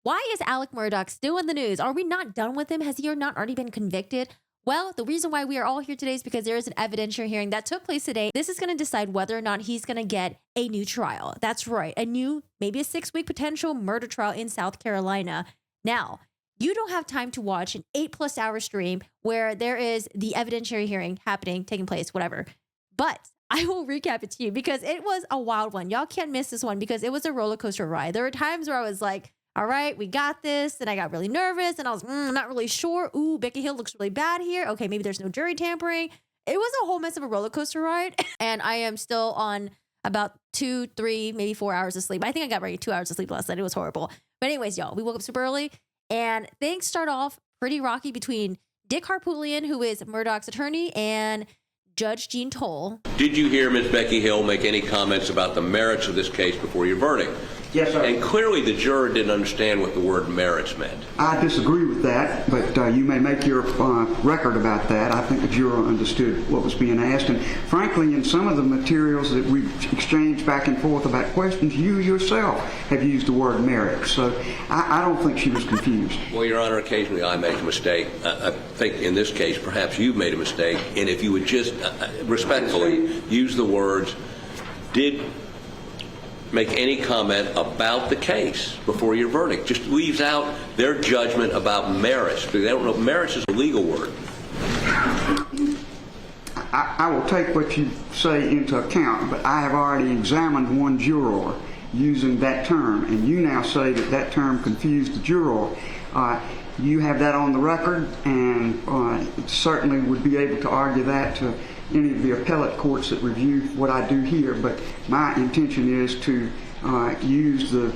Why is Alec Murdaugh still in the news? Are we not done with him? Has he not already been convicted? Well, the reason why we are all here today is because there is an evidentiary hearing that took place today. This is going to decide whether or not he's going to get a new trial. That's right. A new, maybe a 6-week potential murder trial in South Carolina. Now, you don't have time to watch an 8+ hour stream where there is the evidentiary hearing happening, taking place, whatever. But I will recap it to you because it was a wild one. Y'all can't miss this one because it was a roller coaster ride. There were times where I was like, all right, we got this. And I got really nervous and I was not really sure. Ooh, Becky Hill looks really bad here. Okay, maybe there's no jury tampering. It was a whole mess of a roller coaster ride. And I am still on about 2, 3, maybe 4 hours of sleep. I think I got ready 2 hours of sleep last night. It was horrible. But anyways, y'all, we woke up super early and things start off pretty rocky between Dick Harpootlian, who is Murdaugh's attorney, and Judge Jean Toll. Did you hear Ms. Becky Hill make any comments about the merits of this case before your verdict? Yes, sir. And clearly the juror didn't understand what the word merits meant. I disagree with that, but you may make your record about that. I think the juror understood what was being asked. And frankly, in some of the materials that we've exchanged back and forth about questions, you yourself have used the word merit. So I don't think she was confused. Well, Your Honor, occasionally I make a mistake. I think in this case, perhaps you've made a mistake. And if you would just respectfully use the words, did make any comment about the case before your verdict. Just leaves out their judgment about merits. They don't know merits is a legal word. I will take what you say into account, but I have already examined one juror using that term, and you now say that that term confused the juror. You have that on the record, and certainly would be able to argue that to any of the appellate courts that review what I do here, but my intention is to use the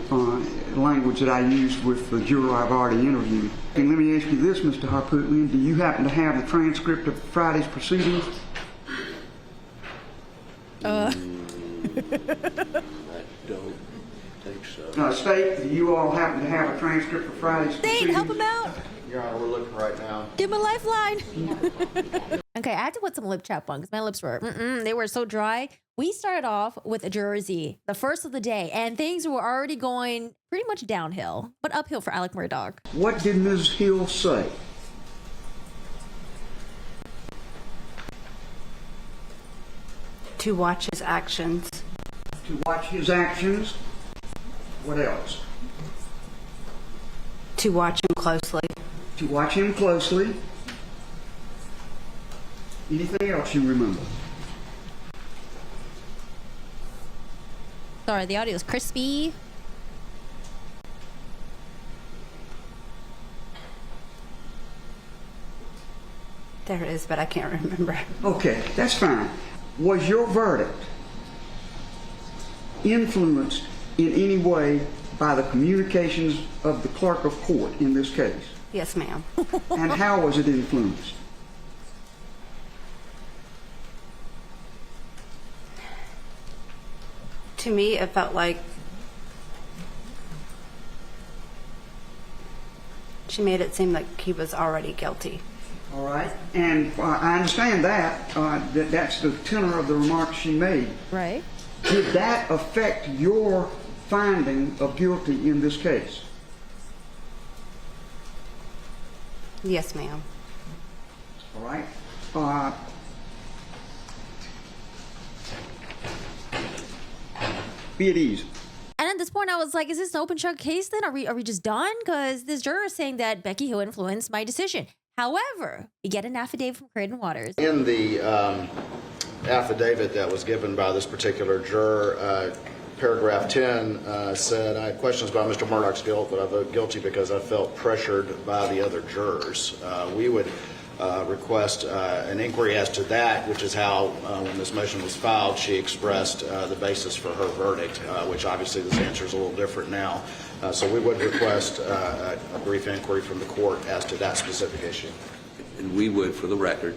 language that I used with the juror I've already interviewed. And let me ask you this, Mr. Harpootlian, do you happen to have the transcript of Friday's proceedings? I don't think so. State, do you all happen to have a transcript of Friday's proceedings? State, help him out. Your Honor, we're looking right now. Give him a lifeline. Okay, I had to put some lip chap on because my lips were, they were so dry. We started off with a Juror Z, the first of the day, and things were already going pretty much downhill, but uphill for Alec Murdaugh. What did Ms. Hill say? To watch his actions. To watch his actions. What else? To watch him closely. To watch him closely. Anything else you remember? Sorry, the audio is crispy. There it is, but I can't remember. Okay, that's fine. Was your verdict influenced in any way by the communications of the clerk of court in this case? Yes, ma'am. And how was it influenced? To me, it felt like she made it seem like he was already guilty. All right, and I understand that. That's the tenor of the remarks she made. Right. Did that affect your finding of guilty in this case? Yes, ma'am. All right. Be at ease. And at this point, I was like, is this an open shut case then? Are we just done? Because this juror is saying that Becky Hill influenced my decision. However, we get an affidavit from Creighton Waters. In the affidavit that was given by this particular juror, paragraph 10 said, I had questions about Mr. Murdaugh's guilt, but I vote guilty because I felt pressured by the other jurors. We would request an inquiry as to that, which is how, when this motion was filed, she expressed the basis for her verdict, which obviously this answer is a little different now. So we would request a brief inquiry from the court as to that specific issue. And we would, for the record,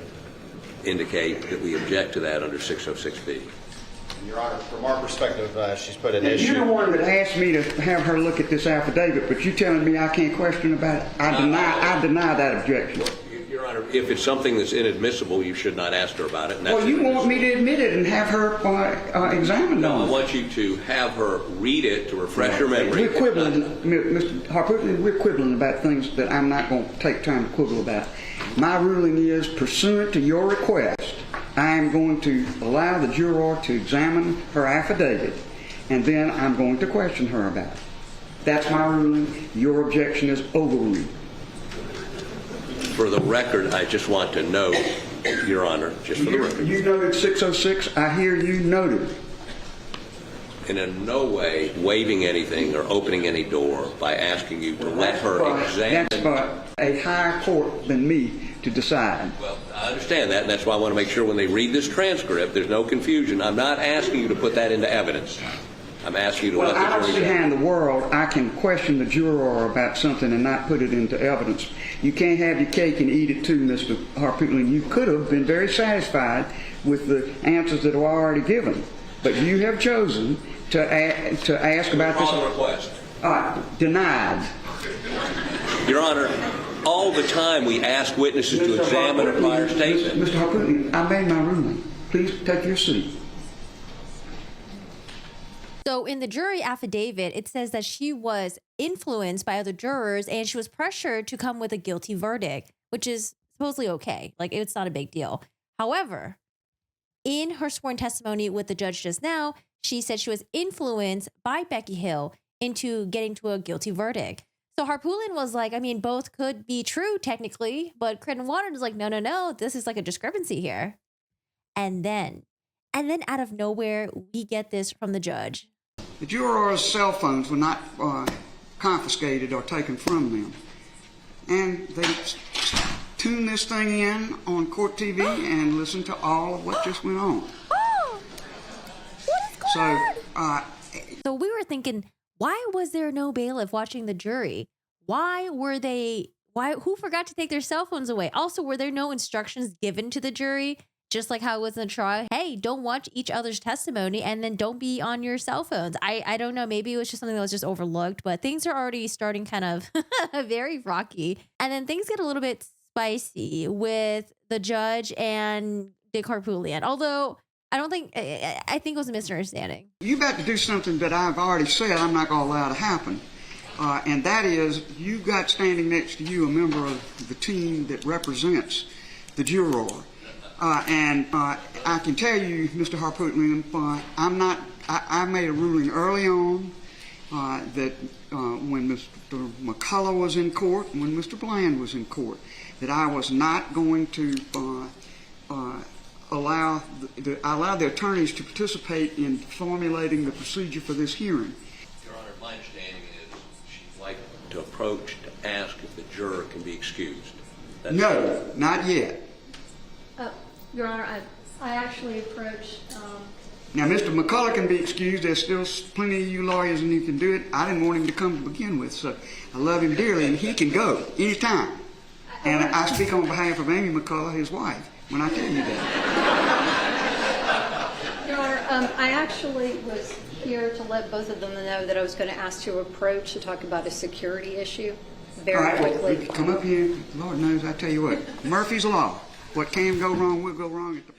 indicate that we object to that under 606B. Your Honor, from our perspective, she's put an issue. You're the one that asked me to have her look at this affidavit, but you're telling me I can't question about it. I deny that objection. Your Honor, if it's something that's inadmissible, you should not ask her about it. And that's Well, you want me to admit it and have her examined No, on I it. want you to have her read it to refresh her memory. We're quibbling, Mr. Harper, we're quibbling about things that I'm not going to take time to quibble about. My ruling is, pursuant to your request, I am going to allow the juror to examine her affidavit, and then I'm going to question her about it. That's my ruling. Your objection is overruled. For the record, I just want to note, Your Honor, just for the record, You noted 606. I hear you noted. in no way waiving anything or opening any door by asking you to let her examine. That's for a higher court than me to decide. Well, I understand that, and that's why I want to make sure when they read this transcript, there's no confusion. I'm not asking you to put that into evidence. I'm asking you to Well, let I the don't jury see how in the world I can question the juror about something and not put it into evidence. You can't have your cake and eat it too, Mr. Harpootlian. You could have been very satisfied with the answers that were already given, but you have chosen to ask about this. Wrong request. Denied. Your Honor, all the time we ask witnesses to examine a prior statement. Mr. Harpootlian, I made my ruling. Please take your seat. So in the jury affidavit, it says that she was influenced by other jurors and she was pressured to come with a guilty verdict, which is supposedly okay. Like, it's not a big deal. However, in her sworn testimony with the judge just now, she said she was influenced by Becky Hill into getting to a guilty verdict. So Harpootlian was like, I mean, both could be true technically, but Creighton Waters is like, no, this is like a discrepancy here. And then out of nowhere, we get this from the judge. The jurors' cell phones were not confiscated or taken from them. And they tuned this thing in on court TV and listened to all of what just went on. Oh, what is going on? So we were thinking, why was there no bailiff watching the jury? Who forgot to take their cell phones away? Also, were there no instructions given to the jury? Just like how it was in the trial, hey, don't watch each other's testimony and then don't be on your cell phones. I don't know. Maybe it was just something that was just overlooked, but things are already starting kind of very rocky. And then things get a little bit spicy with the judge and Dick Harpootlian. Although I think it was a misunderstanding. You're about to do something that I've already said I'm not going to allow to happen. And that is, you've got standing next to you a member of the team that represents the juror. And I can tell you, Mr. Harpootlian, I made a ruling early on that when Mr. McCullough was in court, when Mr. Bland was in court, that I was not going to allow the attorneys to participate in formulating the procedure for this hearing. Your Honor, my understanding is she'd like to approach to ask if the juror can be excused. No, not yet. Your Honor, I actually approached. Now, Mr. McCullough can be excused. There's still plenty of you lawyers and you can do it. I didn't want him to come to begin with, so I love him dearly, and he can go anytime. And I speak on behalf of Amy McCullough, his wife, when I tell you that. Your Honor, I actually was here to let both of them know that I was going to ask to approach to talk about a security issue very All right, quickly. well, come up here. Lord knows, I tell you what, Murphy's Law. What can go wrong will go wrong at the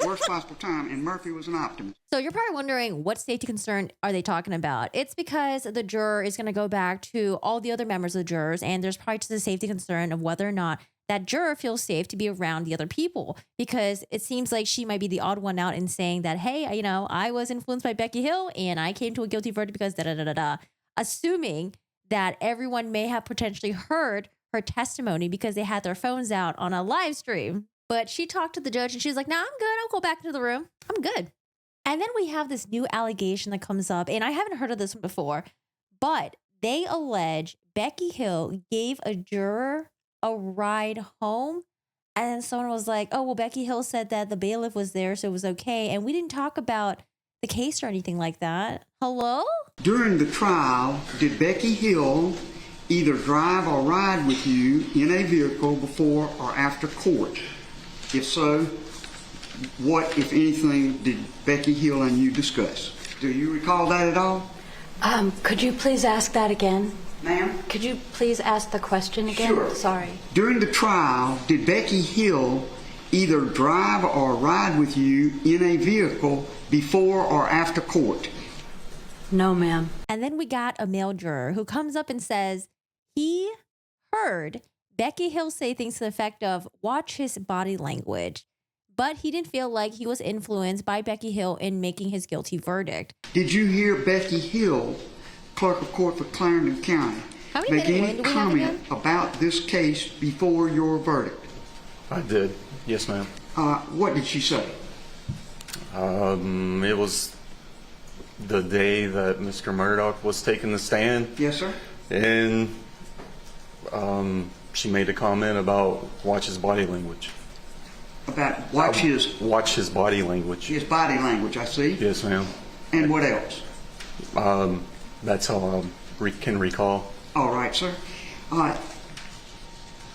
worst possible time, and Murphy was an optimist. So you're probably wondering, what safety concern are they talking about? It's because the juror is going to go back to all the other members of the jurors, and there's probably just a safety concern of whether or not that juror feels safe to be around the other people, because it seems like she might be the odd one out in saying that, hey, I was influenced by Becky Hill and I came to a guilty verdict because da-da-da-da-da, assuming that everyone may have potentially heard her testimony because they had their phones out on a live stream. But she talked to the judge and she's like, nah, I'm good. I'll go back into the room. I'm good. And then we have this new allegation that comes up, and I haven't heard of this one before, but they allege Becky Hill gave a juror a ride home. And then someone was like, oh, well, Becky Hill said that the bailiff was there, so it was okay. And we didn't talk about the case or anything like that. Hello? During the trial, did Becky Hill either drive or ride with you in a vehicle before or after court? If so, what, if anything, did Becky Hill and you discuss? Do you recall that at all? Could you please ask that again? Ma'am? Could you please ask the question again? Sure. Sorry. During the trial, did Becky Hill either drive or ride with you in a vehicle before or after court? No, ma'am. And then we got a male juror who comes up and says he heard Becky Hill say things to the effect of, watch his body language. But he didn't feel like he was influenced by Becky Hill in making his guilty verdict. Did you hear Becky Hill, clerk of court for Clarendon County, How many make minutes any do we have comment again? about this case before your verdict? I did. Yes, ma'am. What did she say? It was the day that Mr. Murdaugh was taking the stand, Yes, sir. and she made a comment about watch his body language. About watch his body language. body language, I see. Yes, ma'am. And what else? That's all I can recall. All right, sir.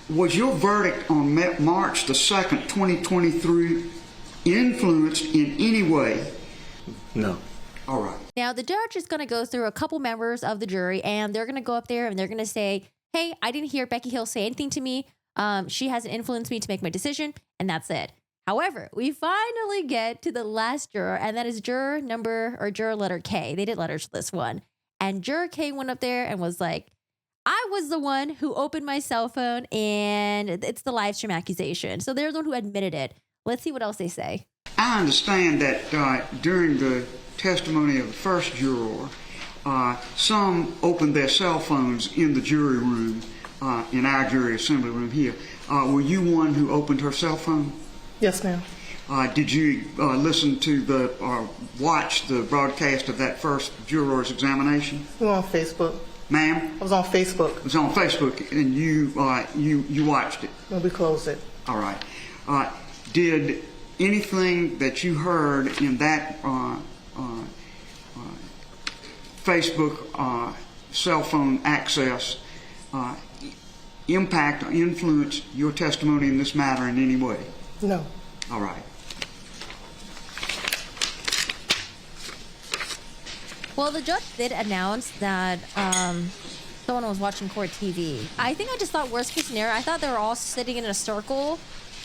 Was your verdict on March the 2nd, 2023 influenced in any way? No. All right. Now, the judge is going to go through a couple members of the jury, and they're going to go up there and they're going to say, hey, I didn't hear Becky Hill say anything to me. She hasn't influenced me to make my decision, and that's it. However, we finally get to the last juror, and that is juror letter K. They did letters for this one. And juror K went up there and was like, I was the one who opened my cell phone, and it's the live stream accusation. So they're the one who admitted it. Let's see what else they say. I understand that during the testimony of the first juror, some opened their cell phones in the jury room, in our jury assembly room here. Were you one who opened her cell phone? Yes, ma'am. Did you listen to watch the broadcast of that first juror's examination? We were on Facebook. Ma'am? I was on Facebook. It was on Facebook, and you watched it. When we closed it. All right. Did anything that you heard in that Facebook cell phone access impact or influence your testimony in this matter in any way? No. All right. Well, the judge did announce that someone was watching court TV. I think I just thought worst case scenario. I thought they were all sitting in a circle.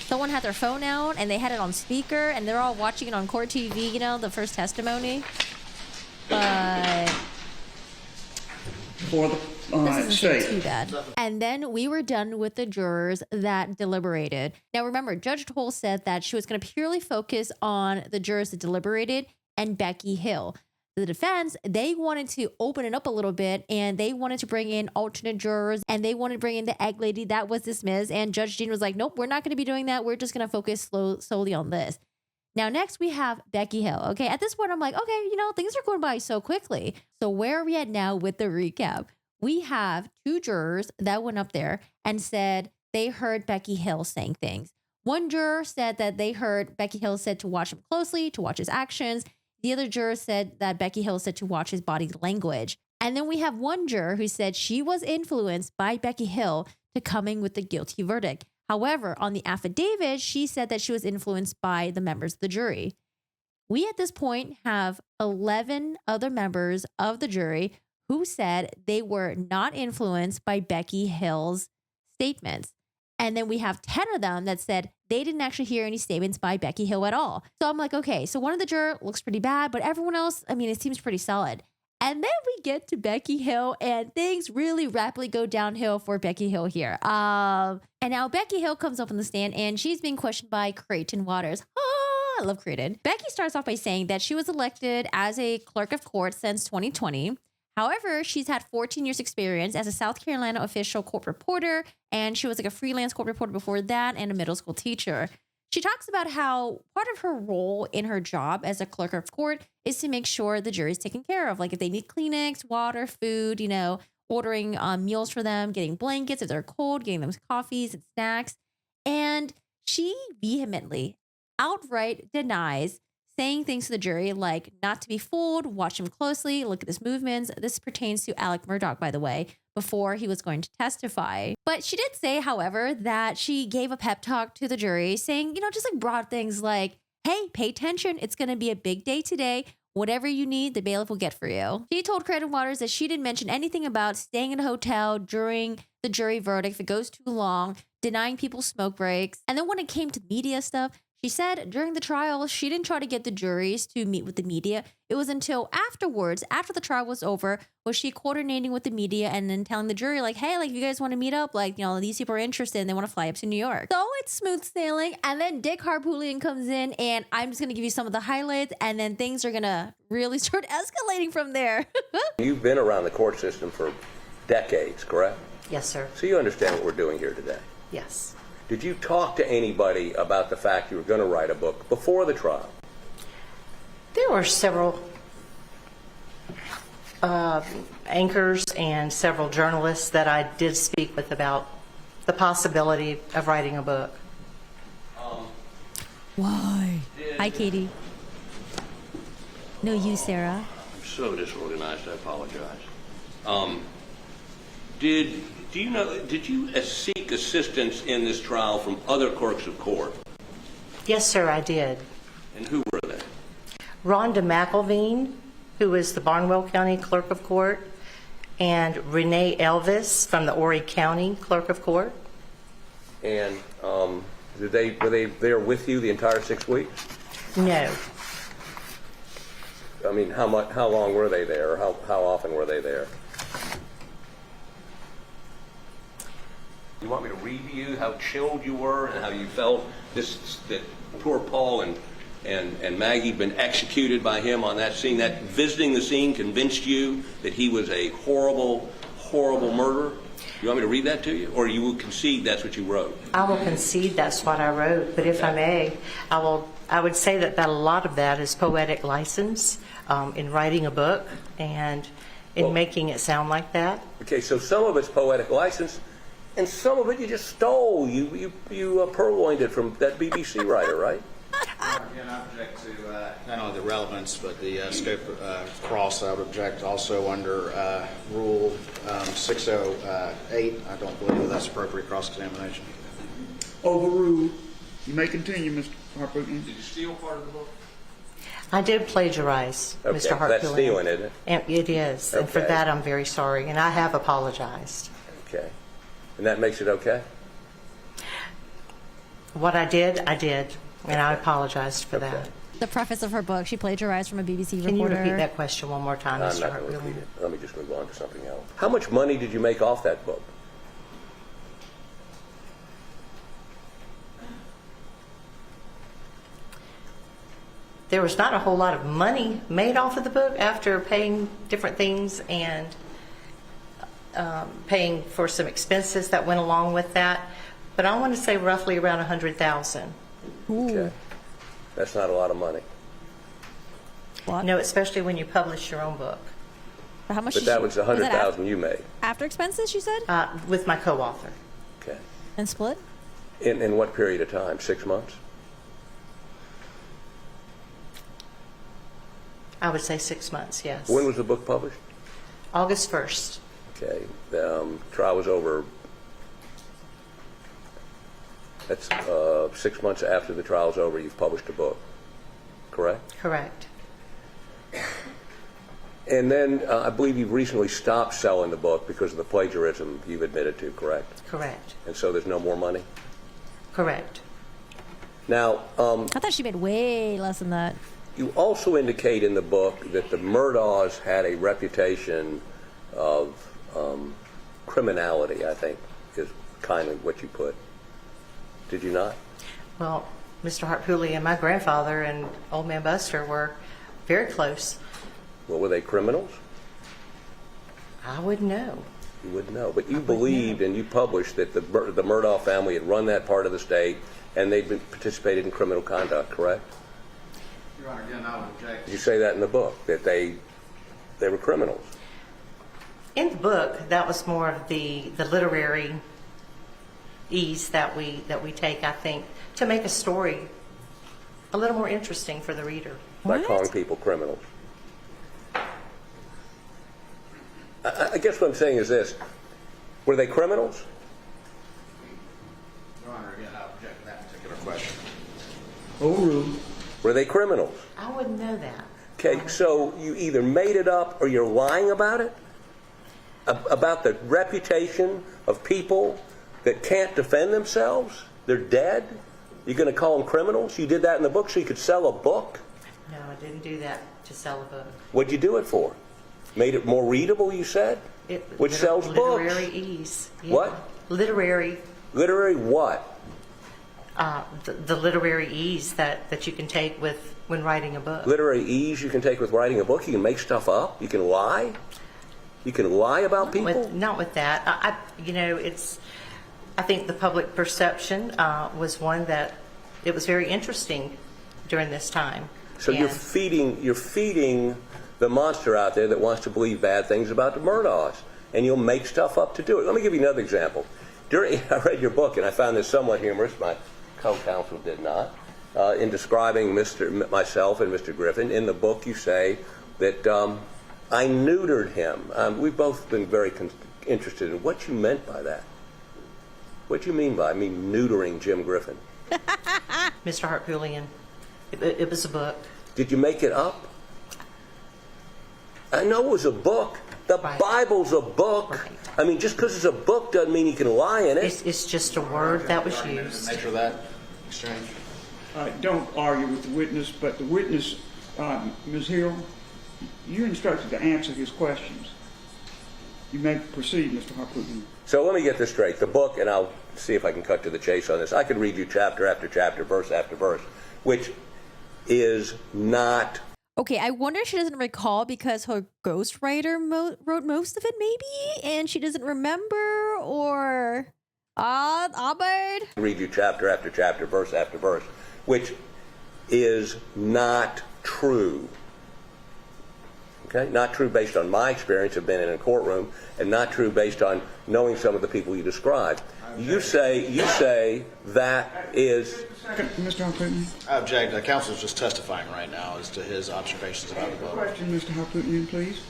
Someone had their phone out and they had it on speaker and they're all watching it on court TV, you know, the first testimony. But For the this isn't state. too bad. And then we were done with the jurors that deliberated. Now, remember, Judge Toll said that she was going to purely focus on the jurors that deliberated and Becky Hill. The defense, they wanted to open it up a little bit and they wanted to bring in alternate jurors and they wanted to bring in the egg lady that was dismissed. And Judge Jean was like, nope, we're not going to be doing that. We're just going to focus solely on this. Now, next we have Becky Hill. Okay, at this point, I'm like, okay, you know, things are going by so quickly. So where are we at now with the recap? We have two jurors that went up there and said they heard Becky Hill saying things. One juror said that they heard Becky Hill said to watch him closely, to watch his actions. The other juror said that Becky Hill said to watch his body language. And then we have one juror who said she was influenced by Becky Hill to coming with the guilty verdict. However, on the affidavit, she said that she was influenced by the members of the jury. We at this point have 11 other members of the jury who said they were not influenced by Becky Hill's statements. And then we have 10 of them that said they didn't actually hear any statements by Becky Hill at all. So I'm like, okay, so one of the jurors looks pretty bad, but everyone else, I mean, it seems pretty solid. And then we get to Becky Hill and things really rapidly go downhill for Becky Hill here. And now Becky Hill comes up on the stand and she's being questioned by Creighton Waters. I love Creighton. Becky starts off by saying that she was elected as a clerk of court since 2020. However, she's had 14 years experience as a South Carolina official court reporter, and she was like a freelance court reporter before that and a middle school teacher. She talks about how part of her role in her job as a clerk of court is to make sure the jury is taken care of. Like if they need Kleenex, water, food, you know, ordering meals for them, getting blankets if they're cold, getting them coffees and snacks. And she vehemently, outright denies saying things to the jury like not to be fooled, watch him closely, look at his movements. This pertains to Alec Murdaugh, by the way, before he was going to testify. But she did say, however, that she gave a pep talk to the jury saying, you know, just like broad things like, hey, pay attention. It's going to be a big day today. Whatever you need, the bailiff will get for you. She told Credit Waters that she didn't mention anything about staying in a hotel during the jury verdict if it goes too long, denying people smoke breaks. And then when it came to media stuff, she said during the trial, she didn't try to get the juries to meet with the media. It was until afterwards, after the trial was over, was she coordinating with the media and then telling the jury, like, hey, like, you guys want to meet up? Like, you know, these people are interested and they want to fly up to New York. So it's smooth sailing. And then Dick Harpootlian comes in, and I'm just going to give you some of the highlights, and then things are going to really start escalating from there. You've been around the court system for decades, correct? Yes, sir. So you understand what we're doing here today. Yes. Did you talk to anybody about the fact you were going to write a book before the trial? There were several anchors and several journalists that I did speak with about the possibility of writing a book. Why? Hi, Katie. No, you, Sarah. I'm so disorganized, I apologize. Did you seek assistance in this trial from other clerks of court? Yes, sir, I did. And who were they? Rhonda McElveen, who is the Barnwell County Clerk of Court, and Renee Elvis from the Horry County Clerk of Court. And were they there with you the entire 6 weeks? No. I mean, how long were they there, or how often were they there? You want me to read to you how chilled you were and how you felt that poor Paul and Maggie had been executed by him on that scene? That visiting the scene convinced you that he was a horrible, horrible murderer? You want me to read that to you? Or you will concede that's what you wrote? I will concede that's what I wrote, but if I may, I would say that a lot of that is poetic license in writing a book and in making it sound like that. Okay, so some of it's poetic license, and some of it you just stole. You purloined it from that BBC writer, right? Again, I object to not only the relevance, but the scope cross. I would object also under Rule 608. I don't believe that's appropriate cross-examination. Overruled. You may continue, Mr. Harpootlian. Did you steal part of the book? I did plagiarize, Okay, Mr. Hartfield. that's stealing, isn't it? And it is, and for Okay. that I'm very sorry, and I have apologized. Okay. And that makes it okay? What I did, and I apologized for that. The preface of her book, she plagiarized from a BBC Can you reporter. repeat that question one more time, I'm Mr. not going to Hartfield? repeat it. Let me just move on to something else. How much money did you make off that book? There was not a whole lot of money made off of the book after paying different things and paying for some expenses that went along with that. But I want to say roughly around $100,000. Okay. That's not a lot of money. What? No, especially when you publish your own book. How much But did that she- was the that $100,000 you made. after expenses, she said? With my co-author. Okay. And split? In what period of time? 6 months? I would say 6 months, yes. When was the book published? August 1st. Okay. The trial was over. That's 6 months after the trial's over, you've published a book, correct? Correct. And then I believe you've recently stopped selling the book because of the plagiarism you've admitted to, correct? Correct. And so there's no more money? Correct. Now, I thought she made way less than that. you also indicate in the book that the Murdaughs had a reputation of criminality, I think, is kindly what you put. Did you not? Well, Mr. Hartpootlian and my grandfather and Old Man Buster were very close. Well, were they criminals? I wouldn't know. You wouldn't know. But you believed and you published that the Murdaugh family had run that part of the state and they'd been participated in criminal conduct, correct? Your Honor, again, I would object. Did you say that in the book, that they were criminals? In the book, that was more of the literary ease that we take, I think, to make a story a little more interesting for the reader. By calling people criminals. I guess what I'm saying is this. Were they criminals? Your Honor, again, I object to that particular question. Overruled. Were they criminals? I wouldn't know that. Okay, so you either made it up or you're lying about it? About the reputation of people that can't defend themselves? They're dead? You're going to call them criminals? You did that in the book so you could sell a book? No, I didn't do that to sell a book. What'd you do it for? Made it more readable, you said? Which sells books? Literary ease. Yeah. What? Literary. Literary what? The literary ease that you can take with when writing a book. Literary ease you can take with writing a book? You can make stuff up? You can lie? You can lie about people? Not with that. I think the public perception was one that it was very interesting during this time. So you're feeding the monster out there that wants to believe bad things about the Murdaughs, and you'll make stuff up to do it. Let me give you another example. I read your book, and I found this somewhat humorous. My co-counsel did not. In describing myself and Mr. Griffin, in the book you say that I neutered him. We've both been very interested in what you meant by that. What do you mean by neutering Jim Griffin? Mr. Hartpoolian. It was a book. Did you make it up? I know it was a book. The Bible's a book. Right. Just because it's a book doesn't mean you can lie in it. It's just a word that was used. Nature of that exchange. Don't argue with the witness, but the witness, Ms. Hill, you're instructed to answer his questions. You may proceed, Mr. Hartpoolian. So let me get this straight. The book, and I'll see if I can cut to the chase on this. I could read you chapter after chapter, verse after verse, which is not... Okay, I wonder if she doesn't recall because her ghostwriter wrote most of it, maybe, and she doesn't remember, or Albert. Read you chapter after chapter, verse after verse, which is not true. Okay, not true based on my experience of being in a courtroom, and not true based on knowing some of the people you described. You say that is... Mr. Hartpoolian. I object. The counsel is just testifying right now as to his observations about the book. Question, Mr. Hartpoolian, please.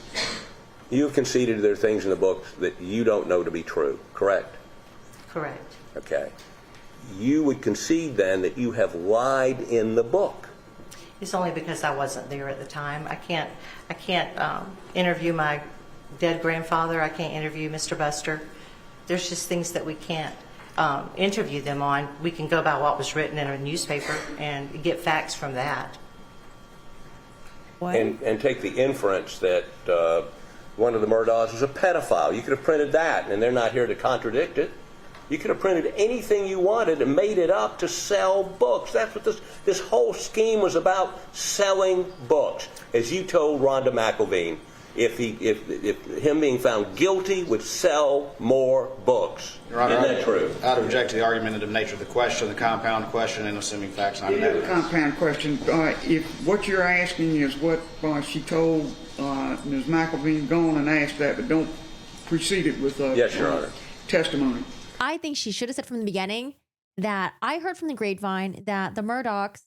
You have conceded there are things in the book that you don't know to be true, correct? Correct. Okay. You would concede then that you have lied in the book. It's only because I wasn't there at the time. I can't interview my dead grandfather. I can't interview Mr. Buster. There's just things that we can't interview them on. We can go by what was written in a newspaper and get facts from that. What? And take the inference that one of the Murdaughs was a pedophile. You could have printed that, and they're not here to contradict it. You could have printed anything you wanted and made it up to sell books. That's what this whole scheme was about, selling books. As you told Rhonda McElveen, if him being found guilty would sell more books. Your Honor, Isn't that true? I'd object to the argumentative nature of the question, the compound question, and assuming facts not It is a compound question. If what you're asking is what she told Ms. McElveen, go on and ask that, but don't precede it with Yes, Your Honor. testimony. I think she should have said from the beginning that I heard from the grapevine that the Murdaughs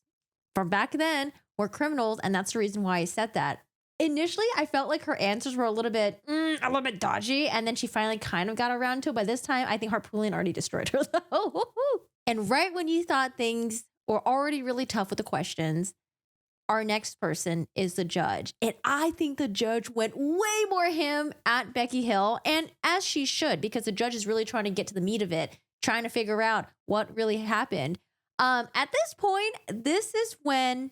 from back then were criminals, and that's the reason why I said that. Initially, I felt like her answers were a little bit dodgy, and then she finally kind of got around to it. By this time, I think Hartpoolian already destroyed her, though. And right when you thought things were already really tough with the questions, our next person is the judge. And I think the judge went way more ham at Becky Hill, and as she should, because the judge is really trying to get to the meat of it, trying to figure out what really happened. At this point, this is when,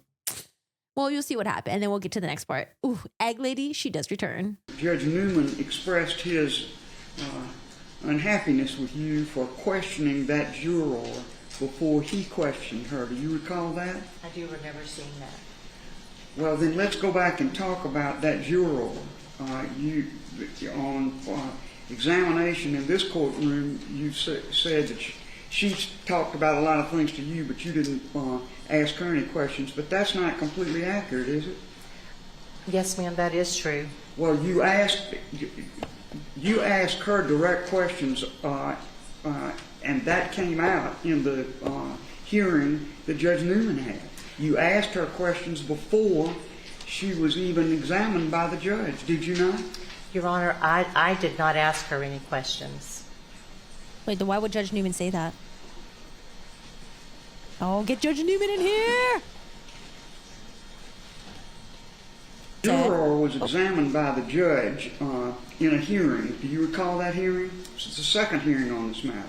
well, you'll see what happened, and then we'll get to the next part. Ooh, Egg Lady, she does return. Judge Newman expressed his unhappiness with you for questioning that juror before he questioned her. Do you recall that? I do remember seeing that. Well, then let's go back and talk about that juror. You on examination in this courtroom, you said that she talked about a lot of things to you, but you didn't ask her any questions. But that's not completely accurate, is it? Yes, ma'am, that is true. Well, you asked her direct questions, and that came out in the hearing that Judge Newman had. You asked her questions before she was even examined by the judge, did you not? Your Honor, I did not ask her any questions. Wait, then why would Judge Newman say that? Oh, get Judge Newman in here! Juror was examined by the judge in a hearing. Do you recall that hearing? It's the second hearing on this matter.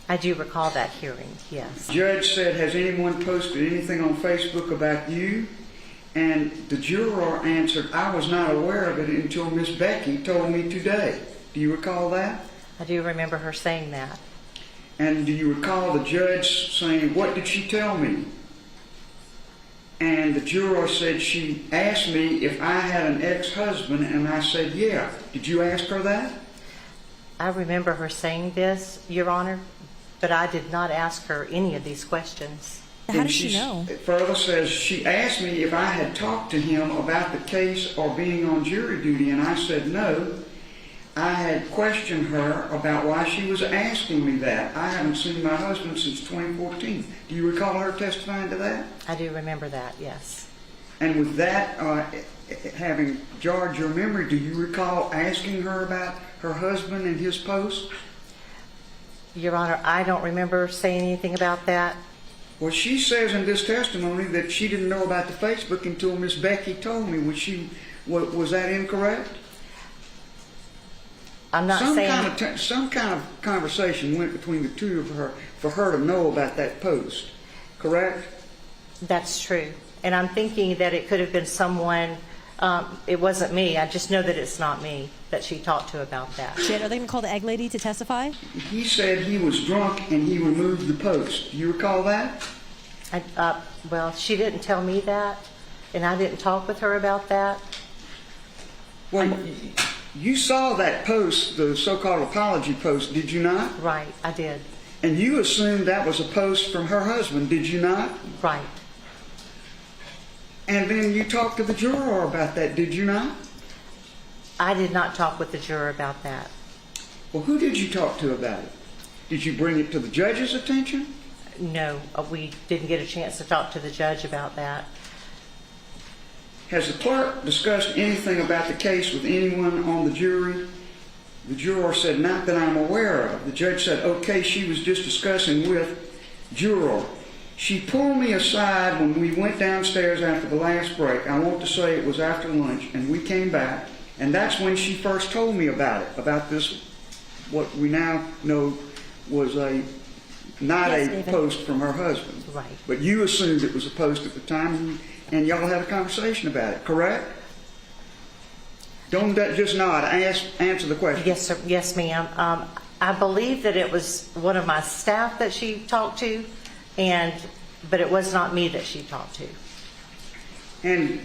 I do recall that hearing, yes. The judge said, has anyone posted anything on Facebook about you? And the juror answered, I was not aware of it until Miss Becky told me today. Do you recall that? I do remember her saying that. And do you recall the judge saying, what did she tell me? And the juror said, she asked me if I had an ex-husband, and I said, yeah. Did you ask her that? I remember her saying this, Your Honor, but I did not ask her any of these questions. How does she know? Further says, she asked me if I had talked to him about the case or being on jury duty, and I said no. I had questioned her about why she was asking me that. I haven't seen my husband since 2014. Do you recall her testifying to that? I do remember that, yes. And with that, having jarred your memory, do you recall asking her about her husband and his post? Your Honor, I don't remember saying anything about that. Well, she says in this testimony that she didn't know about the Facebook until Miss Becky told me. Was that incorrect? I'm not saying... Some kind of conversation went between the two of her for her to know about that post, correct? That's true. And I'm thinking that it could have been someone, it wasn't me. I just know that it's not me that she talked to about that. Shit, are they going to call the egg lady to testify? He said he was drunk and he removed the post. Do you recall that? Well, she didn't tell me that, and I didn't talk with her about that. Well, you saw that post, the so-called apology post, did you not? Right, I did. And you assumed that was a post from her husband, did you not? Right. And then you talked to the juror about that, did you not? I did not talk with the juror about that. Well, who did you talk to about it? Did you bring it to the judge's attention? No, we didn't get a chance to talk to the judge about that. Has the clerk discussed anything about the case with anyone on the jury? The juror said, not that I'm aware of. The judge said, okay, she was just discussing with juror. She pulled me aside when we went downstairs after the last break. I want to say it was after lunch, and we came back, and that's when she first told me about it, about this, what we now know was not a post from her husband. Right. But you assumed it was a post at the time, and y'all had a conversation about it, correct? Don't just nod. Answer the question. Yes, sir. Yes, ma'am. I believe that it was one of my staff that she talked to, but it was not me that she talked to.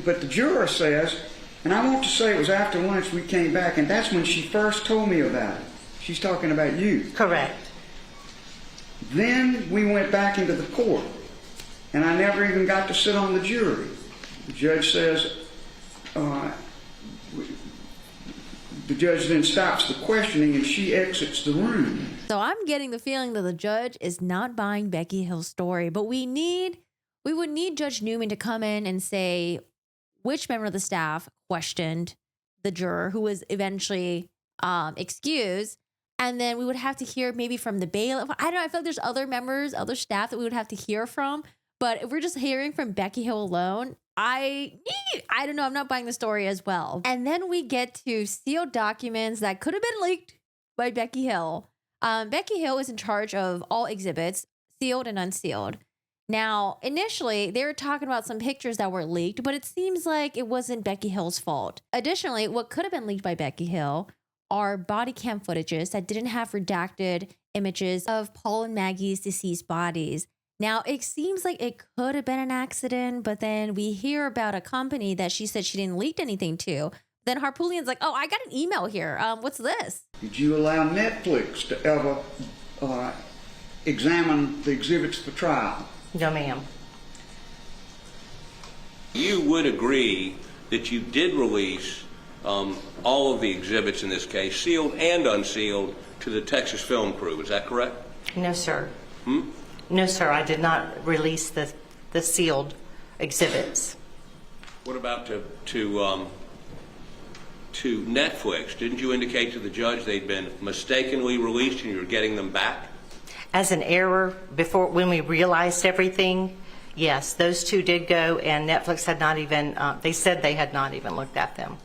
But the juror says, and I want to say it was after lunch we came back, and that's when she first told me about it. She's talking about you. Correct. Then we went back into the court, and I never even got to sit on the jury. The judge says, the judge then stops the questioning and she exits the room. So I'm getting the feeling that the judge is not buying Becky Hill's story, but we would need Judge Newman to come in and say which member of the staff questioned the juror who was eventually excused. And then we would have to hear maybe from the bailiff. I don't know. I feel like there's other members, other staff that we would have to hear from. But if we're just hearing from Becky Hill alone, I don't know. I'm not buying the story as well. And then we get to sealed documents that could have been leaked by Becky Hill. Becky Hill is in charge of all exhibits, sealed and unsealed. Now, initially, they were talking about some pictures that were leaked, but it seems like it wasn't Becky Hill's fault. Additionally, what could have been leaked by Becky Hill are body cam footages that didn't have redacted images of Paul and Maggie's deceased bodies. Now, it seems like it could have been an accident, but then we hear about a company that she said she didn't leak anything to. Then Harpoolian's like, oh, I got an email here. What's this? Did you allow Netflix to ever examine the exhibits for trial? No, ma'am. You would agree that you did release all of the exhibits in this case, sealed and unsealed, to the Texas film crew. Is that correct? No, sir. No, sir. I did not release the sealed exhibits. What about to Netflix? Didn't you indicate to the judge they'd been mistakenly released and you're getting them back? As an error, when we realized everything, Yes, those two did go, and Netflix had not even, they said they had not even looked at them.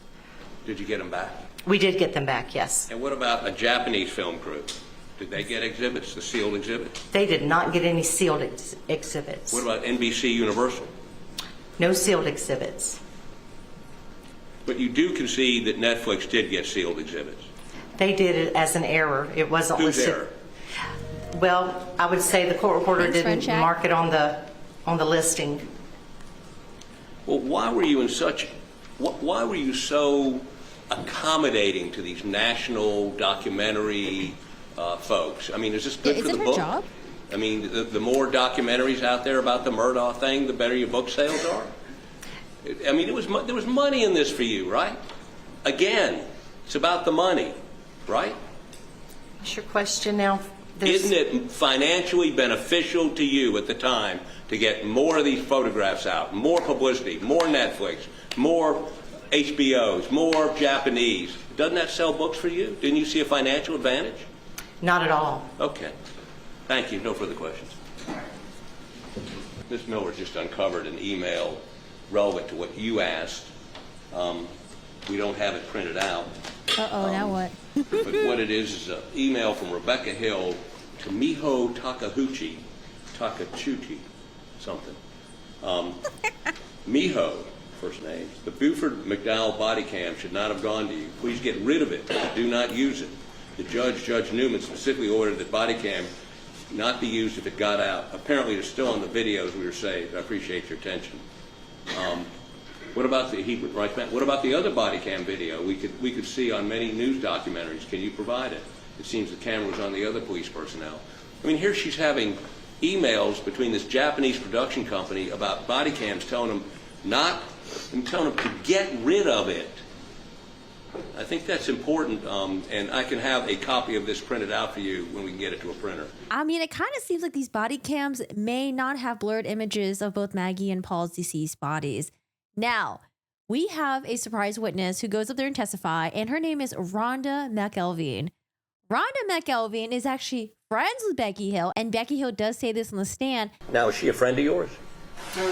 Did you get them back? We did get them back, yes. And what about a Japanese film crew? Did they get exhibits, the sealed exhibits? They did not get any sealed exhibits. What about NBC Universal? No sealed exhibits. But you do concede that Netflix did get sealed exhibits. They did it as an error. It wasn't Whose listed. error? Well, I would say the court reporter Thanks, didn't Frenchak. mark it on the listing. Well, why were you so accommodating to these national documentary folks? I mean, is this good Is for it the her book? job? I mean, the more documentaries out there about the Murdaugh thing, the better your book sales are. I mean, there was money in this for you, right? Again, it's about the money, right? What's your question now? Isn't it financially beneficial to you at the time to get more of these photographs out, more publicity, more Netflix, more HBOs, more Japanese? Doesn't that sell books for you? Didn't you see a financial advantage? Not at all. Okay. Thank you. No further questions. Ms. Miller just uncovered an email relevant to what you asked. We don't have it printed out. Uh-oh, now what? But what it is an email from Rebecca Hill to Miho Takachuchi, something. Miho, first name. The Buford McDowell body cam should not have gone to you. Please get rid of it. Do not use it. The judge, Judge Newman, specifically ordered that body cam not be used if it got out. Apparently, it's still on the videos we were saved. I appreciate your attention. What about what about the other body cam video we could see on many news documentaries? Can you provide it? It seems the camera was on the other police personnel. I mean, here she's having emails between this Japanese production company about body cams telling them to get rid of it. I think that's important, and I can have a copy of this printed out for you when we can get it to a printer. I mean, it kind of seems like these body cams may not have blurred images of both Maggie and Paul's deceased bodies. Now, we have a surprise witness who goes up there and testify, and her name is Rhonda McElveen. Rhonda McElveen is actually friends with Becky Hill, and Becky Hill does say this on the stand. Now, is she a friend of yours?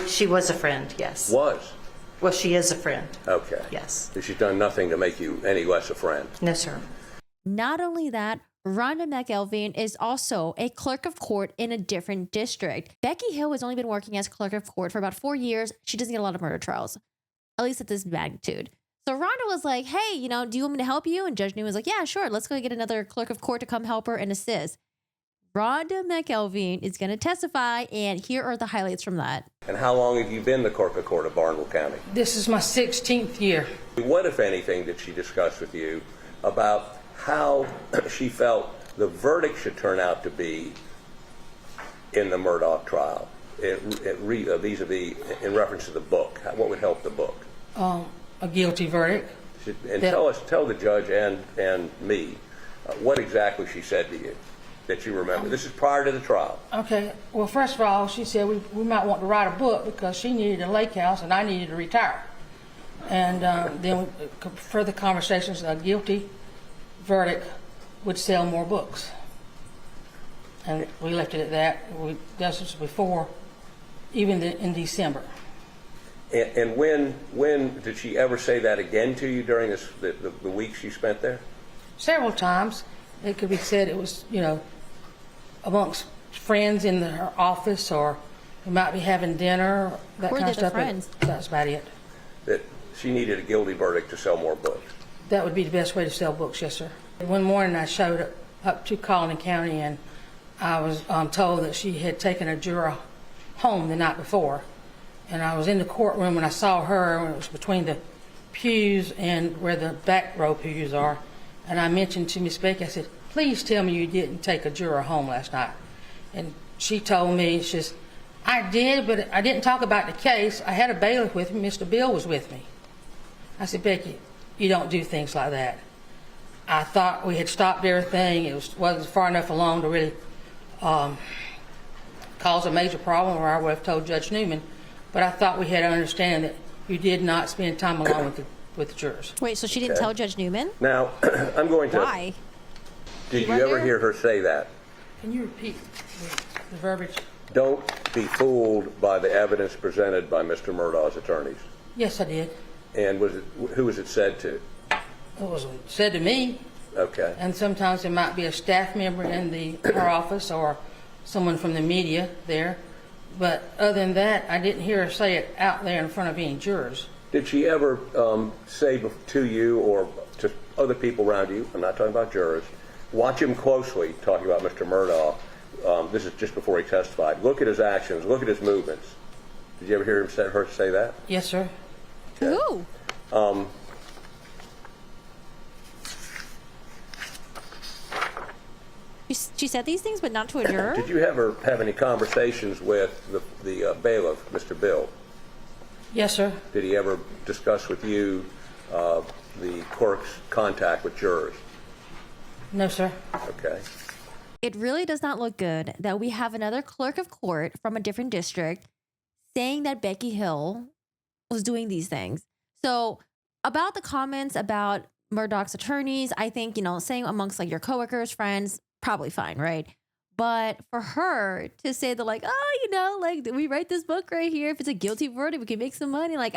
She was a friend, yes. Was. Well, she is a friend. Okay. Yes. So she's done nothing to make you any less a friend. No, sir. Not only that, Rhonda McElveen is also a clerk of court in a different district. Becky Hill has only been working as clerk of court for about 4 years. She doesn't get a lot of murder trials, at least at this magnitude. So Rhonda was like, hey, do you want me to help you? And Judge Newman was like, yeah, sure. Let's go get another clerk of court to come help her and assist. Rhonda McElveen is going to testify, and here are the highlights from that. And how long have you been the clerk of court of Barnwell County? This is my 16th year. What, if anything, did she discuss with you about how she felt the verdict should turn out to be in the Murdaugh trial, vis-a-vis in reference to the book? What would help the book? A guilty verdict. And tell the judge and me what exactly she said to you that you remember. This is prior to the trial. Okay. Well, first of all, she said we might want to write a book because she needed a lake house and I needed to retire. And then further conversations, a guilty verdict would sell more books. And we left it at that. This was before, even in December. And when did she ever say that again to you during the weeks you spent there? Several times. It could be said it was, amongst friends in her office, or we might be having dinner, that Were kind they of the stuff. friends? That's about it. That she needed a guilty verdict to sell more books. That would be the best way to sell books, yes, sir. One morning I showed up to Colony County, and I was told that she had taken a juror home the night before. And I was in the courtroom when I saw her, and it was between the pews and where the back row pews are. And I mentioned to Miss Becky, I said, please tell me you didn't take a juror home last night. And she told me, she says, I did, but I didn't talk about the case. I had a bailiff with me. Mr. Bill was with me. I said, Becky, you don't do things like that. I thought we had stopped everything. It wasn't far enough along to really cause a major problem, or I would have told Judge Newman. But I thought we had to understand that you did not spend time alone with the jurors. Wait, so she didn't tell Judge Newman? Now, I'm going to... Why? Did you weren't ever there? hear her say that? Can you repeat the verbiage? don't be fooled by the evidence presented by Mr. Murdaugh's attorneys. Yes, I did. And who was it said to? It was said to me, Okay. and sometimes it might be a staff member in her office or someone from the media there. But other than that, I didn't hear her say it out there in front of any jurors. Did she ever say to you or to other people around you, I'm not talking about jurors, watch him closely, talking about Mr. Murdaugh, this is just before he testified, look at his actions, look at his movements. Did you ever hear her say that? Yes, sir. Okay. Who? She said these things, but not to a juror? Did you ever have any conversations with the bailiff, Mr. Bill? Yes, sir. Did he ever discuss with you the clerk's contact with jurors? No, sir. Okay. It really does not look good that we have another clerk of court from a different district saying that Becky Hill was doing these things. So about the comments about Murdaugh's attorneys, I think, saying amongst like your coworkers, friends, probably fine, right? But for her to say that like, we write this book right here. If it's a guilty verdict, we can make some money. Like,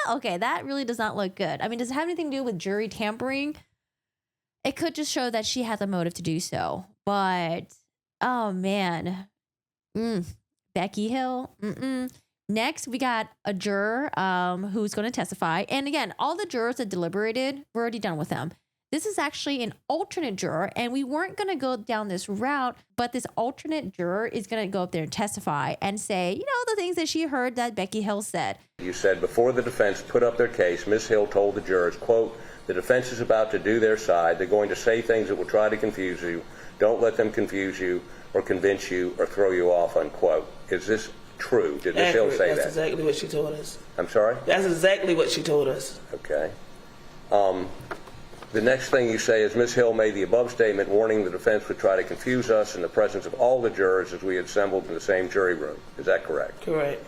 okay, that really does not look good. I mean, does it have anything to do with jury tampering? It could just show that she has a motive to do so. But, oh man, Becky Hill, Next, we got a juror who's going to testify. And again, all the jurors that deliberated, we're already done with them. This is actually an alternate juror, and we weren't going to go down this route, but this alternate juror is going to go up there and testify and say, the things that she heard that Becky Hill said. You said before the defense put up their case, Ms. Hill told the jurors, quote, the defense is about to do their side. They're going to say things that will try to confuse you. Don't let them confuse you or convince you or throw you off, unquote. Is this true? Did Ms. Hill say that? That's exactly what she told us. I'm sorry? That's exactly what she told us. Okay. The next thing you say is Ms. Hill made the above statement warning the defense would try to confuse us in the presence of all the jurors as we had assembled in the same jury room. Is that correct? Correct.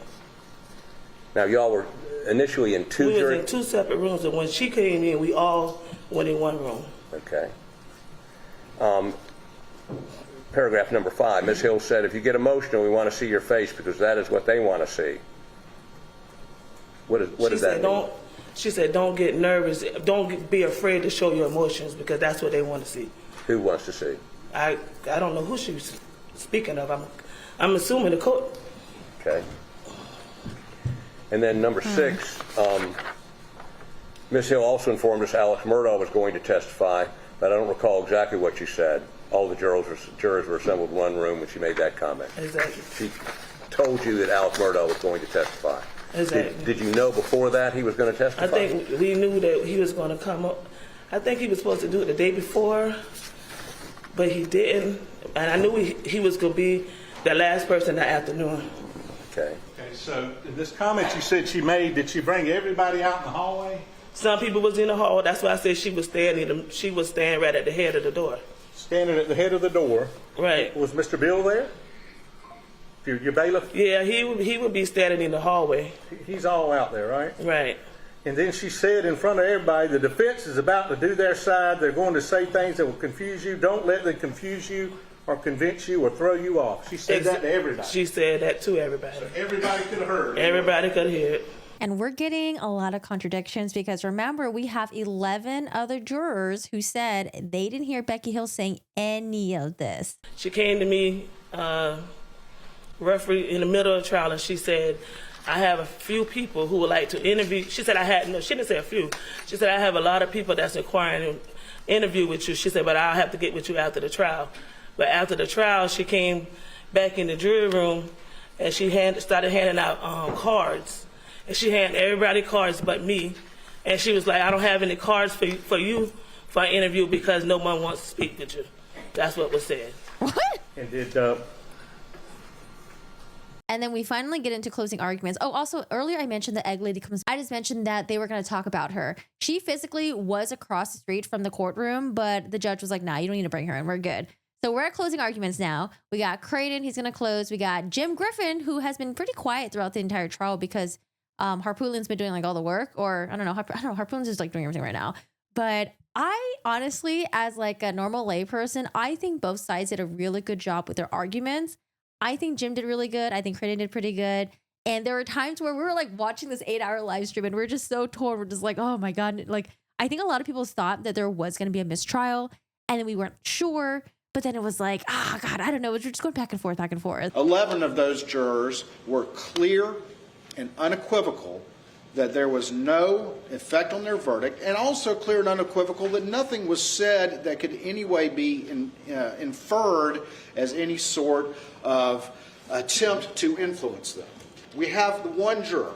Now, y'all were initially in two We were in two separate rooms, and when she came in, we all went in one room. Okay. Paragraph number 5, Ms. Hill said, if you get emotional, we want to see your face because that is what they want to see. What does that mean? She said, don't get nervous. Don't be afraid to show your emotions because that's what they want to see. Who wants to see? I don't know who she was speaking of. I'm assuming the court. Okay. And then number 6, Ms. Hill also informed us Alex Murdaugh was going to testify, but I don't recall exactly what she said. All the jurors were assembled in one room when she made that comment. Exactly. She told you that Alex Murdaugh was going to testify. Exactly. Did you know before that he was going to testify? I think we knew that he was going to come up. I think he was supposed to do it the day before, but he didn't. And I knew he was going to be the last person that afternoon. Okay. Okay, so this comment you said she made, did she bring everybody out in the hallway? Some people was in the hall. That's why I said she was standing. She was standing right at the head of the door. Standing at the head of the door. Right. Was Mr. Bill there? Your bailiff? Yeah, he would be standing in the hallway. He's all out there, right? Right. And then she said in front of everybody, the defense is about to do their side. They're going to say things that will confuse you. Don't let them confuse you or convince you or throw you off. She said that to everybody. She said that to everybody. So everybody could have heard. Everybody could hear it. And we're getting a lot of contradictions because remember, we have 11 other jurors who said they didn't hear Becky Hill saying any of this. She came to me roughly in the middle of the trial and she said, I have a few people who would like to interview. She said she didn't say a few. She said, I have a lot of people that's inquiring to interview with you. She said, but I'll have to get with you after the trial. But after the trial, she came back in the jury room and she started handing out cards. And she handed everybody cards but me. And she was like, I don't have any cards for you for an interview because no one wants to speak with you. That's what was said. What? And And then we finally get into closing arguments. Oh, also, earlier I mentioned the egg lady comes. I just mentioned that they were going to talk about her. She physically was across the street from the courtroom, but the judge was like, nah, you don't need to bring her in. We're good. So we're at closing arguments now. We got Creighton. He's going to close. We got Jim Griffin, who has been pretty quiet throughout the entire trial because Harpootlian's been doing like all the work, or I don't know, Harpootlian's just like doing everything right now. But I honestly, as like a normal layperson, I think both sides did a really good job with their arguments. I think Jim did really good. I think Creighton did pretty good. And there were times where we were like watching this 8-hour live stream and we are just so torn. We're just like, oh my God. Like, I think a lot of people thought that there was going to be a mistrial and then we weren't sure. But then it was like, oh God, I don't know. We're just going back and forth, back and forth. 11 of those jurors were clear and unequivocal that there was no effect on their verdict, and also clear and unequivocal that nothing was said that could in any way be inferred as any sort of attempt to influence them. We have the one juror,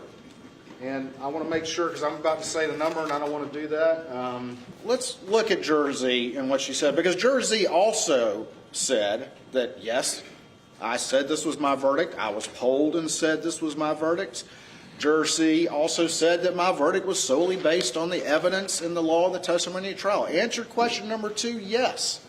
and I want to make sure, because I'm about to say the number and I don't want to do that. Let's look at Juror Z and what she said, because Juror Z also said that, yes, I said this was my verdict. I was polled and said this was my verdict. Juror C also said that my verdict was solely based on the evidence in the law of the testimony at trial. Answer question number 2, yes.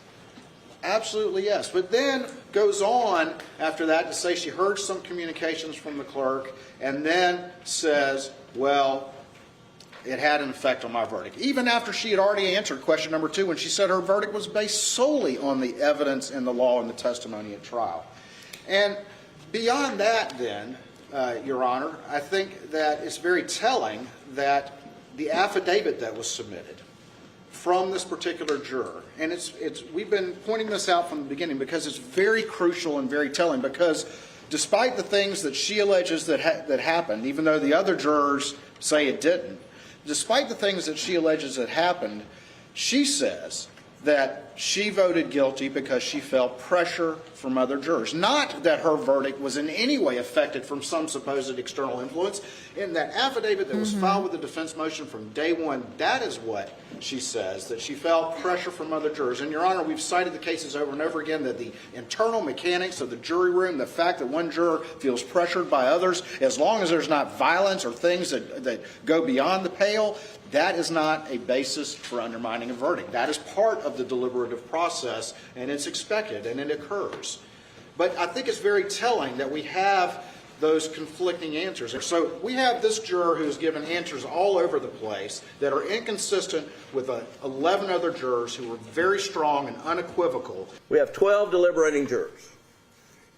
Absolutely yes. But then goes on after that to say she heard some communications from the clerk and then says, well, it had an effect on my verdict. Even after she had already answered question number 2 when she said her verdict was based solely on the evidence in the law and the testimony at trial. And beyond that then, Your Honor, I think that it's very telling that the affidavit that was submitted from this particular juror, and we've been pointing this out from the beginning because it's very crucial and very telling, because despite the things that she alleges that happened, even though the other jurors say it didn't, despite the things that she alleges that happened, she says that she voted guilty because she felt pressure from other jurors. Not that her verdict was in any way affected from some supposed external influence. In that affidavit that was filed with the defense motion from day one, that is what she says, that she felt pressure from other jurors. And, Your Honor, we've cited the cases over and over again that the internal mechanics of the jury room, the fact that one juror feels pressured by others, as long as there's not violence or things that go beyond the pale, that is not a basis for undermining a verdict. That is part of the deliberative process, and it's expected, and it occurs. But I think it's very telling that we have those conflicting answers. So we have this juror who's given answers all over the place that are inconsistent with 11 other jurors who were very strong and unequivocal. We have 12 deliberating jurors.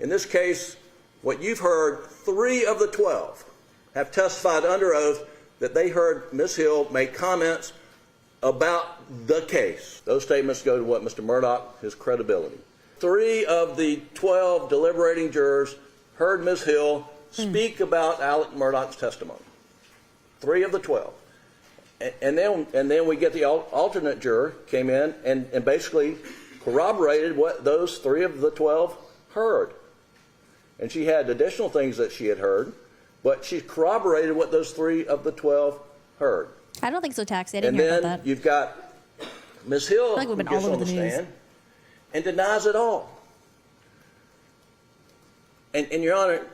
In this case, what you've heard, 3 of the 12 have testified under oath that they heard Ms. Hill make comments about the case. Those statements go to what Mr. Murdaugh, his credibility. 3 of the 12 deliberating jurors heard Ms. Hill speak about Alec Murdaugh's testimony. 3 of the 12. And then we get the alternate juror came in and basically corroborated what those 3 of the 12 heard. And she had additional things that she had heard, but she corroborated what those 3 of the 12 heard. I don't think so, Taxi. I didn't and hear then about that. You've got Ms. Hill like who been gets all over on the the news. stand and denies it all. And Your Honor,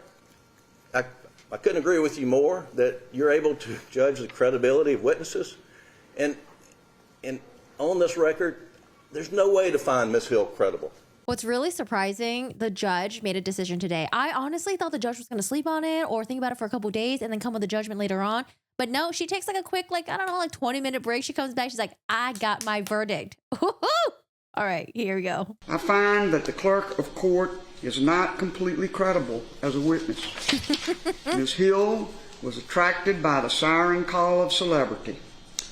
I couldn't agree with you more that you're able to judge the credibility of witnesses. And on this record, there's no way to find Ms. Hill credible. What's really surprising, the judge made a decision today. I honestly thought the judge was going to sleep on it or think about it for a couple of days and then come with a judgment later on. But no, she takes like a quick, 20-minute break. She comes back. She's like, I got my verdict. Woo-hoo! All right, here we go. I find that the clerk of court is not completely credible as a witness. Ms. Hill was attracted by the siren call of celebrity.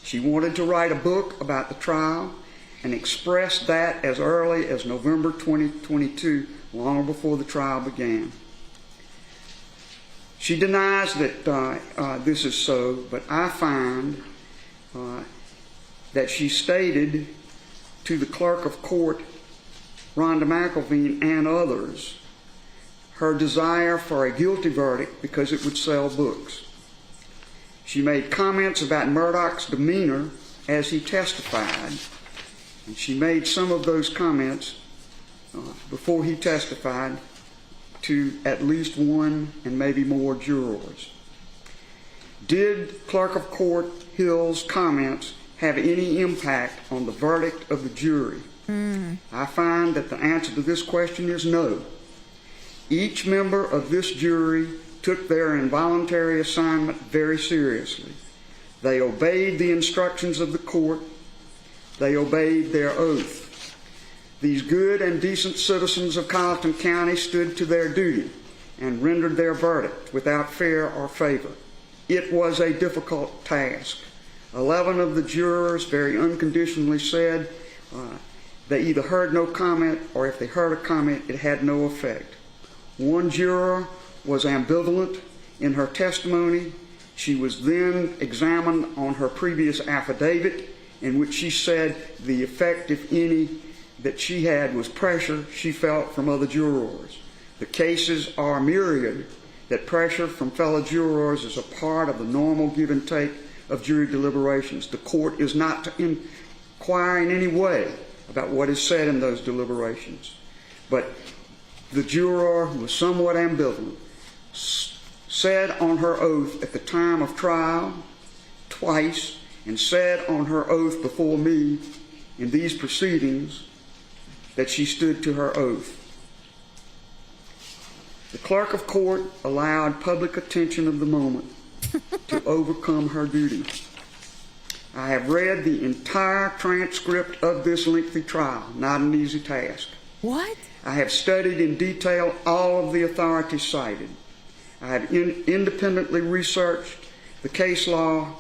She wanted to write a book about the trial and expressed that as early as November 2022, long before the trial began. She denies that this is so, but I find that she stated to the clerk of court, Rhonda McElveen, and others, her desire for a guilty verdict because it would sell books. She made comments about Murdaugh's demeanor as he testified, and she made some of those comments before he testified to at least one and maybe more jurors. Did Clerk of Court Hill's comments have any impact on the verdict of the jury? I find that the answer to this question is no. Each member of this jury took their involuntary assignment very seriously. They obeyed the instructions of the court. They obeyed their oath. These good and decent citizens of Colleton County stood to their duty and rendered their verdict without fear or favor. It was a difficult task. 11 of the jurors very unconditionally said they either heard no comment, or if they heard a comment, it had no effect. One juror was ambivalent in her testimony. She was then examined on her previous affidavit, in which she said the effect, if any, that she had was pressure she felt from other jurors. The cases are myriad that pressure from fellow jurors is a part of the normal give and take of jury deliberations. The court is not to inquire in any way about what is said in those deliberations. But the juror, who was somewhat ambivalent, said on her oath at the time of trial twice, and said on her oath before me in these proceedings, that she stood to her oath. The clerk of court allowed public attention of the moment to overcome her duty. I have read the entire transcript of this lengthy trial, not an easy task. What? I have studied in detail all of the authorities cited. I have independently researched the case law,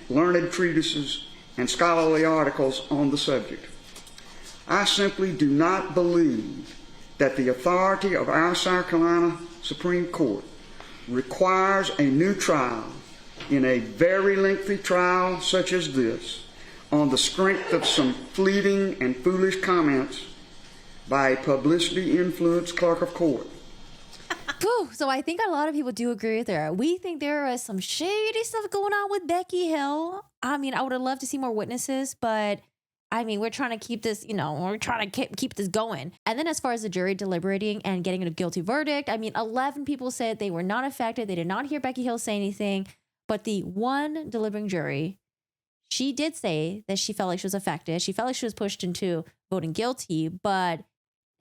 learned treatises, and scholarly articles on the subject. I simply do not believe that the authority of our South Carolina Supreme Court requires a new trial in a very lengthy trial such as this on the strength of some fleeting and foolish comments by a publicity-influenced clerk of court. Whew, so I think a lot of people do agree with her. We think there is some shady stuff going on with Becky Hill. I mean, I would have loved to see more witnesses, but I mean, we're trying to keep this, we're trying to keep this going. And then as far as the jury deliberating and getting a guilty verdict, I mean, 11 people said they were not affected. They did not hear Becky Hill say anything. But the one deliberating jury, she did say that she felt like she was affected. She felt like she was pushed into voting guilty, but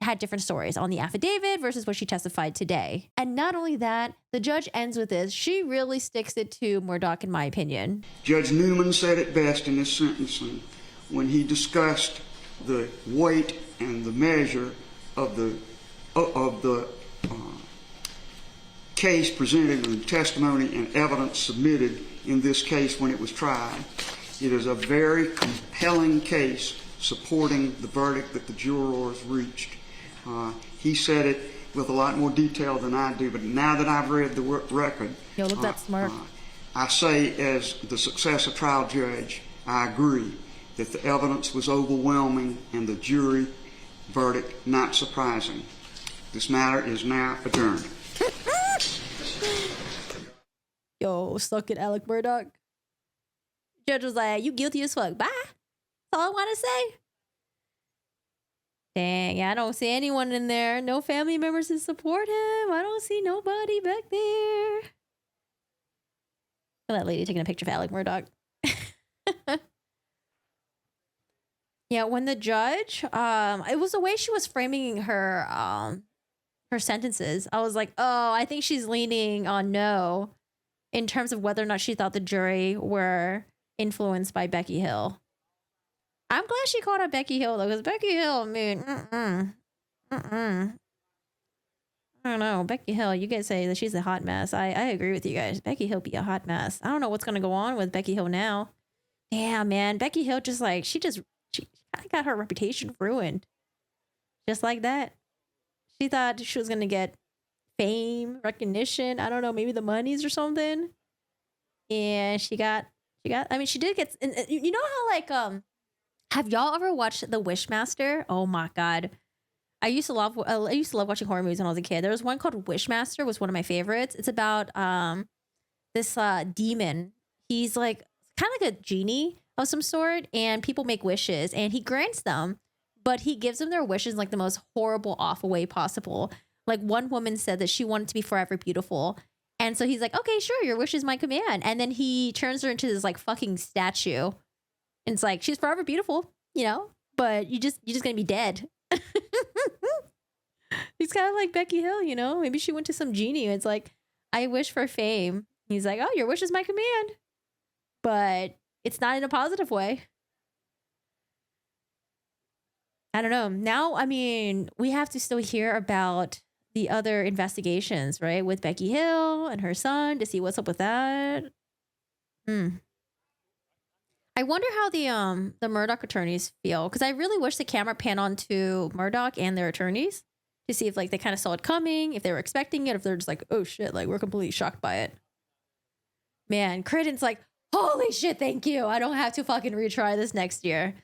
had different stories on the affidavit versus what she testified today. And not only that, the judge ends with this. She really sticks it to Murdaugh, in my opinion. Judge Newman said it best in his sentencing when he discussed the weight and the measure of the case presented and testimony and evidence submitted in this case when it was tried. It is a very compelling case supporting the verdict that the jurors reached. He said it with a lot more detail than I do, but now that I've read the record, Yo, look that smart. I say, as the successor trial judge, I agree that the evidence was overwhelming and the jury verdict not surprising. This matter is now adjourned. Yo, suck it, Alec Murdaugh. Judge was like, you guilty as fuck. Bye. That's all I want to say. Dang, I don't see anyone in there. No family members to support him. I don't see nobody back there. Look at that lady taking a picture of Alec Murdaugh. Yeah, when the judge, it was the way she was framing her sentences. I was like, oh, I think she's leaning on no in terms of whether or not she thought the jury were influenced by Becky Hill. I'm glad she called out Becky Hill, though, because Becky Hill, I mean, I don't know. Becky Hill, you guys say that she's a hot mess. I agree with you guys. Becky Hill be a hot mess. I don't know what's going to go on with Becky Hill now. Damn, man. Becky Hill just like, she kind of got her reputation ruined. Just like that. She thought she was going to get fame, recognition. I don't know, maybe the monies or something. And she got, I mean, she did get, you know how like, have y'all ever watched The Wishmaster? Oh my God. I used to love watching horror movies when I was a kid. There was one called Wishmaster, was one of my favorites. It's about this demon. He's like kind of like a genie of some sort, and people make wishes and he grants them, but he gives them their wishes in like the most horrible, awful way possible. Like one woman said that she wanted to be forever beautiful. And so he's like, okay, sure, your wish is my command. And then he turns her into this like fucking statue. And it's like, she's forever beautiful, but you just gonna be dead. He's kind of like Becky Hill, maybe she went to some genie. It's like, I wish for fame. He's like, oh, your wish is my command, but it's not in a positive way. I don't know. Now, I mean, we have to still hear about the other investigations, right? With Becky Hill and her son to see what's up with that. I wonder how the Murdaugh attorneys feel, because I really wish the camera panned onto Murdaugh and their attorneys to see if like they kind of saw it coming, if they were expecting it, if they're just like, oh shit, like we're completely shocked by it. Man, Creighton's like, holy shit, thank you. I don't have to fucking retry this next year.